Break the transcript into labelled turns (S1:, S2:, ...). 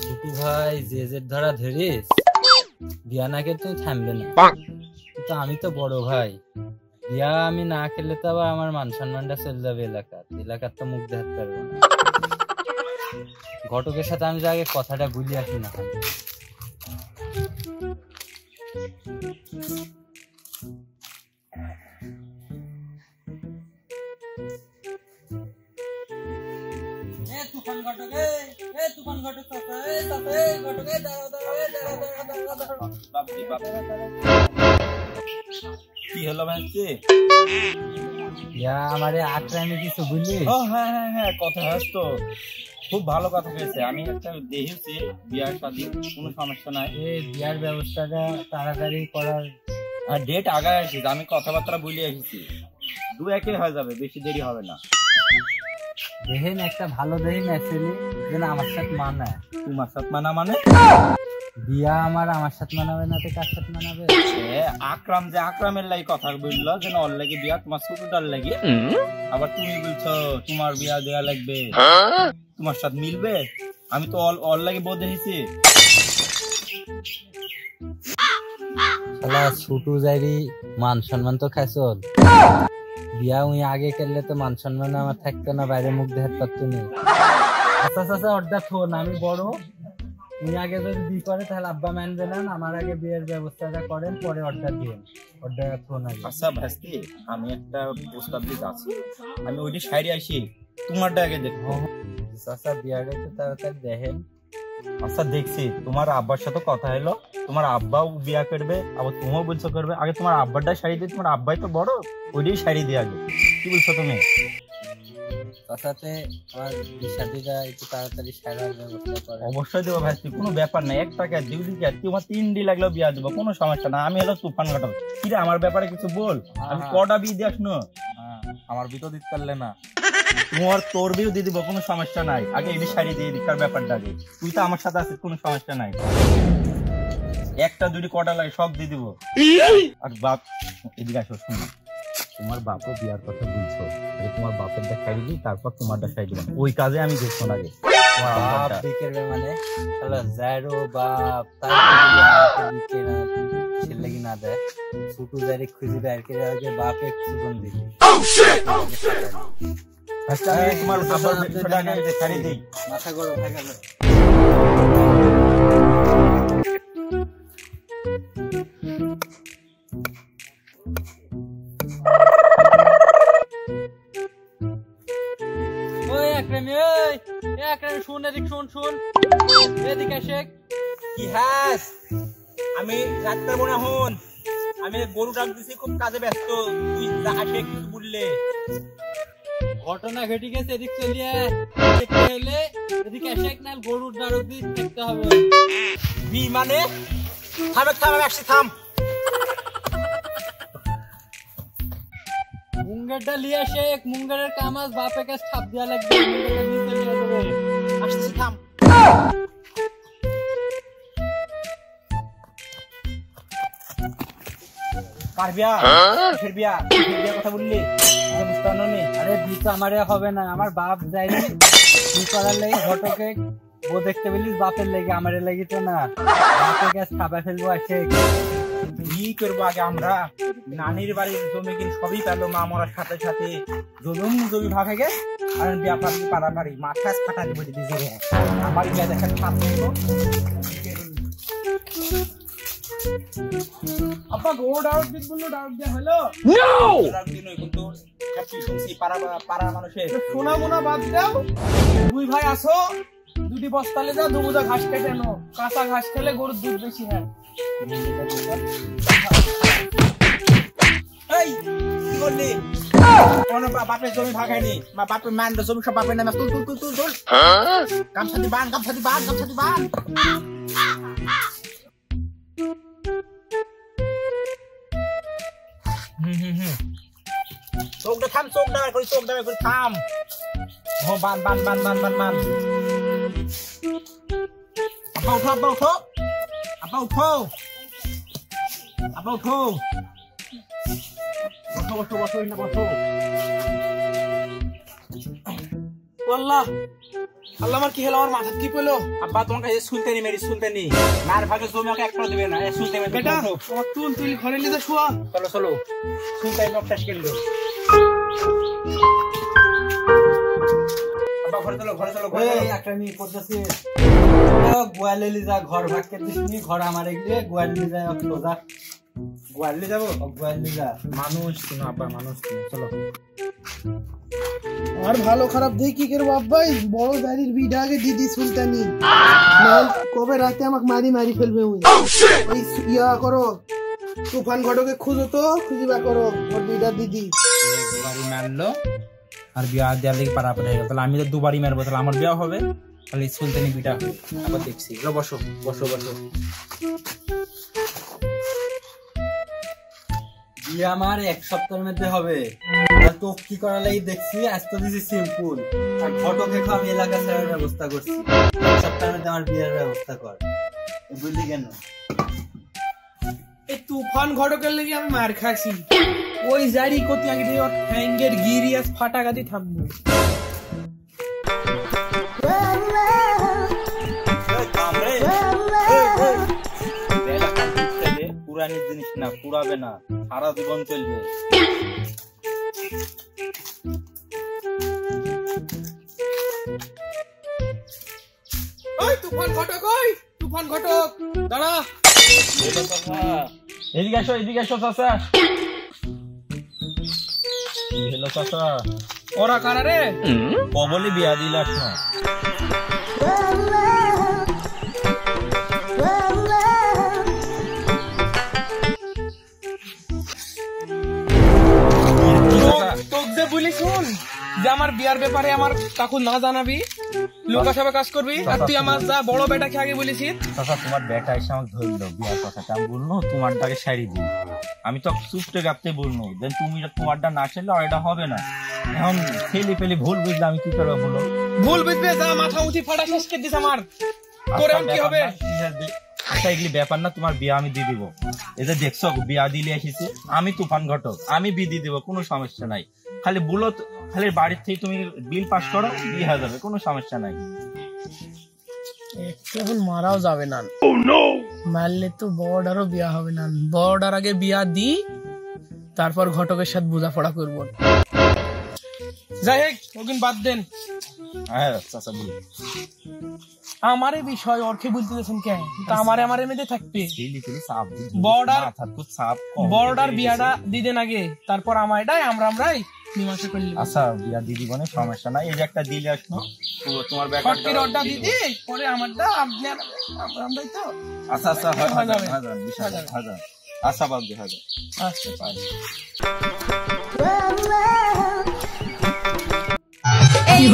S1: ছোটু ভাই যে ধরা ধরিস বিয়া না খেলে তুই থামবে না, কিন্তু আমি তো বড় ভাই, বিয়া আমি না খেলে তো আবার আমার মান সম্মানটা চলে যাবে এলাকার তো মুখ দেখাতে পারবো না। ঘটকের সাথে আমি আগে কথাটা ভুলি আসি না।
S2: কি হলো ভাইছি?
S1: আমারে আক্রামে কিছু বুঝলি?
S2: হ্যাঁ কথা তো খুব ভালো কথা হয়েছে। আমি একটা দেখেছি বিয়ার সাথে কোনো সমস্যা নাই,
S1: বিয়ার ব্যবস্থাটা তাড়াতাড়ি করার
S2: ডেট আগায় আসিস। আমি কথাবার্তা বলে এসেছি, 2-1 হয়ে যাবে, বেশি দেরি হবে না।
S1: দেখেন একটা ভালো দেখেন অ্যাকচুয়ালি যেন আমার সাথে মানায়।
S2: তোমার সাথে মানা মানে?
S1: বিয়া আমার সাথে মানাবে না তো কার সাথে মানাবে?
S2: আকরাম যে আকরামের লাগি কথা বললো যেন ওর লাগি বিয়া, তোমার ছোটটার লাগি। আবার তুমি বলছো তোমার বিয়া দেয়া লাগবে, তোমার সাথে মিলবে? আমি তো ওর লাগি বউ দেখেছি।
S1: শালা ছোটু যাইরি মান সম্মান তো খাইছল, বিয়া উই আগে করলে তো মান সম্মান আমার থাকতো না, বাইরে মুখ দেখাতে পারতো না। আচ্ছা অর্ডার থোন, আমি বড়, উনি আগে যদি বি করে তাহলে আব্বা মানবে না, আমার আগে বিয়ের ব্যবস্থাটা করেন, পরে অর্ডার দিন। অর্ডার থোন আগে।
S2: আচ্ছা ভাস্তি, আমি একটা প্রস্তাব দিতে আছি, আমি ওইটি সাইডে আসি, তোমারটা আগে দেখো।
S1: চাচা বিয়াটা একটু তাড়াতাড়ি দেখেন।
S2: আচ্ছা দেখছি, তোমার আব্বার সাথে কথা হলো, তোমার আব্বাও বিয়া করবে, আবার তুমিও বলছো করবে। আগে তোমার আব্বারটা শাড়ি দিয়ে, তোমার আব্বাই তো বড়, ওইটাই শাড়ি দিয়ে আগে। কি বলছো তুমি?
S1: চাচাতে আমার বিষাদিটা একটু তাড়াতাড়ি সারার ব্যবস্থা করে।
S2: অবশ্যই দেবো ভাই, কোনো ব্যাপার না। 1 টাকা 2 টাকা তোমার 3 ডি লাগলেও বিয়া দেবো, কোনো সমস্যা না। আমি হলো তুফান ঘটাবো। কি রে আমার ব্যাপারে কিছু বল, আমি কটা বিয়ে দিয়ে আসনো?
S1: আমার বিয়ে তো দিতে পারলে না,
S2: তোমার তোর বিয়ে দিয়ে দিব, কোনো সমস্যা নাই। আগে এই শাড়ি দিয়ে দিকার ব্যাপারটা আগে, তুই তো আমার সাথে আছিস, কোনো সমস্যা নাই। 1টা 2টি কটা লাগে সব দিয়ে দিব। আর বাপ এদিকে আসো, শুনো, তোমার বাপও বিয়ার কথা বলছো, তোমার বাপের দেখাই দিবি, তারপর তোমার দেখাই দিলাম। ওই কাজে আমি দেখছো না আগে।
S1: বাপ দিকের মানে শালা জায়রো বাপ তার দিকে না ছেলে কি না দেয়, ছোট জায়রে খুঁজি বের করে আগে বাপে সুগন দিবি।
S2: আচ্ছা আমি তোমার বাবার বিষয়টা আগে দেখাই দেই।
S1: মাথা গরম হয়ে গেল।
S2: আমি ডাক্তার মনে হন, আমি গরু ডাক দিছি, খুব কাজে ব্যস্ত, তুই আসে কিছু বললে।
S1: ঘটনা ঘটে গেছে, এদিক চলিয়ে দেখতে হলে এদিকে এসে না গরুর দাঁড় দিয়ে দেখতে হবে।
S2: বি মানে থাম একসাথে থাম।
S1: মুঙ্গেরটা লিয়ে শেখ, মুঙ্গেরের কামাজ বাপে কাছে ছাপ দেওয়া লাগবে,
S2: আসছি থাম। কথা বললি
S1: আরে বি তো আমারে হবে না, আমার বাপ যায়নি কি করার লেগে ঘটকে ও দেখতে পেলিস, বাপের লেগে আমার লেগে তো না, বাপের কাছে খাবা ফেলবো আসে।
S2: কি করবো আগে আমরা নানির বাড়ির জমি কিনে সবই পেলো, মা মরার সাথে সাথে জমি ভাগ হয়ে গেছে। আর ব্যাপার পাড়াপাড়ি মাথা ফাটা দিয়ে বলে দিয়েছে আমার বিয়া দেখার আপা গো ডাউট দিন বললো, ডাউট দেওয়া হলো কিন্তু পাড়া মানুষের সোনা মোনা বাদ দাও। 2 ভাই আসো, 2টি বস্তালে যাও, 2 বোঝা ঘাস কেটে নো, কাঁচা ঘাস খেলে গরুর দুধ বেশি হয়। এই কি করলি? বাপের জমি ভাগ হয়নি, বাপের মান জমি সব বাপের নামে। তুল গামছা দি বান। চোখটা থাম, চোখ দাঁড়া করে থাম। বান আব্বা উঠো। বসো। আল্লাহ
S3: আল্লাহ আমার কি হলো, আমার মাথা কি পেলো?
S4: আব্বা তোমার কাছে সুলতানি মেরি সুলতানি মার ভাগে জমি আমাকে একটা দিবে না, সুলতানি
S3: বেটা আমার তুই ঘরে নিয়ে যা শোয়া।
S4: চলো চলো সুলতানি লোকটা কেন্দ্র। আব্বা ঘরে চলো ঘরে চলো ঘরে চলো।
S1: একটা নিয়ে করতেছি গোয়ালে যা ঘর ভাগ করতেছি নি, ঘর আমার এগিয়ে গোয়ালে যায় সোজা
S4: গোয়ালে যাবো।
S1: গোয়ালে যা
S4: মানুষ শুনো আব্বা, মানুষ শুনো, চলো।
S3: আর ভালো খারাপ দেখি কি করবো আব্বাই, বড় দাদির বিটা আগে দিদি সুলতানি, নাহলে কবে রাতে আমাকে মারি ফেলবে। ওই ইয়া করো, তুফান ঘটকে খুঁজো তো, খুঁজিবা করো ওর বিটা দিদি।
S4: দুবারই মারলো আর বিয়া দেওয়ার দিকে পারা পড়ে গেল, তাহলে আমি তো দুবারই মারবো, তাহলে আমার বিয়া হবে, তাহলে সুলতানি বিটা হবে। আবার দেখছি, বসো বসো বসো।
S1: বিয়ে আমার 1 সপ্তাহের মধ্যে হবে। তো কি করা লাগে দেখছি, আজ তো দিছি সিম্পল, আর ঘটক দেখো আমি এলাকা ছাড়ার ব্যবস্থা করছি। 1 সপ্তাহের মধ্যে আমার বিয়ের ব্যবস্থা কর, বুঝলি কেন?
S3: এই তুফান ঘটকের লেগে আমি মার খাইছি, ওই জারি কতি আগে দিয়ে ওর হ্যাঙ্গের গিরিয়াস ফাটা গাদি থাকবো।
S2: পুরানি জিনিস না, পুরাবে না, সারা জীবন চলবে।
S3: ওই তুফান ঘটক দাঁড়া।
S2: এদিকে আসো চাচা। হ্যালো চাচা,
S3: ওরা কারা রে?
S2: কবলে বিয়া দিলাস না?
S3: তোক যে বলি শুন, যে আমার বিয়ার ব্যাপারে আমার কাকু না জানাবি, লোকা সবাই কাজ করবি, আর তুই আমার যা বড় বেটাকে আগে বলেছিস।
S2: চাচা তোমার বেটা এসে আমাকে ধরলো বিয়ার কথাটা, আমি বললো তোমারটাকে শাড়ি দিই, আমি তো চুপটে গাপতে বললো, দেন তুমি তোমারটা না চাইলে এটা হবে না। এখন ফেলি ভুল বুঝলে আমি কি করবো বলো?
S3: ভুল বুঝবে, যা মাথা উঠি ফাটা শেষ করে দিস আমার, তোর কি হবে?
S2: আচ্ছা এগুলি ব্যাপার না, তোমার বিয়া আমি দিয়ে দিব। এই যে দেখছো বিয়া দিলে এসেছি আমি, তুফান ঘটক, আমি বিয়ে দিয়ে দিব, কোনো সমস্যা নাই। খালি বলো, খালি বাড়ির থেকে তুমি বিল পাস করো, বিয়ে হয়ে যাবে, কোনো সমস্যা নাই।
S3: এখন মারাও যাবে না, মারলে তো বড়ারও বিয়া হবে না। বড়ার আগে বিয়া দি, তারপর ঘটকের সাথে বোঝাপড়া করবো। যাই হোক ওদিন বাদ দেন।
S2: হ্যাঁ চাচা বলি,
S3: আমার এই বিষয় অর্থে বলতে দিয়েছেন কেন? তা আমার মেয়েদের থাকবে বড়ার বিয়াটা দিদেন আগে, তারপর আমরাই মীমাংসা করলি।
S2: আচ্ছা বিয়া দিদি বনে সমস্যা নাই, এই যে একটা দিলে আসলো তোমার ব্যাপারটা
S3: দিদি, পরে আমারটা আপনার আমরাই তো।
S2: আচ্ছা আচ্ছা হয়ে যাবে, আচ্ছা বাদ দিয়ে হবে।
S3: আচ্ছা
S5: এই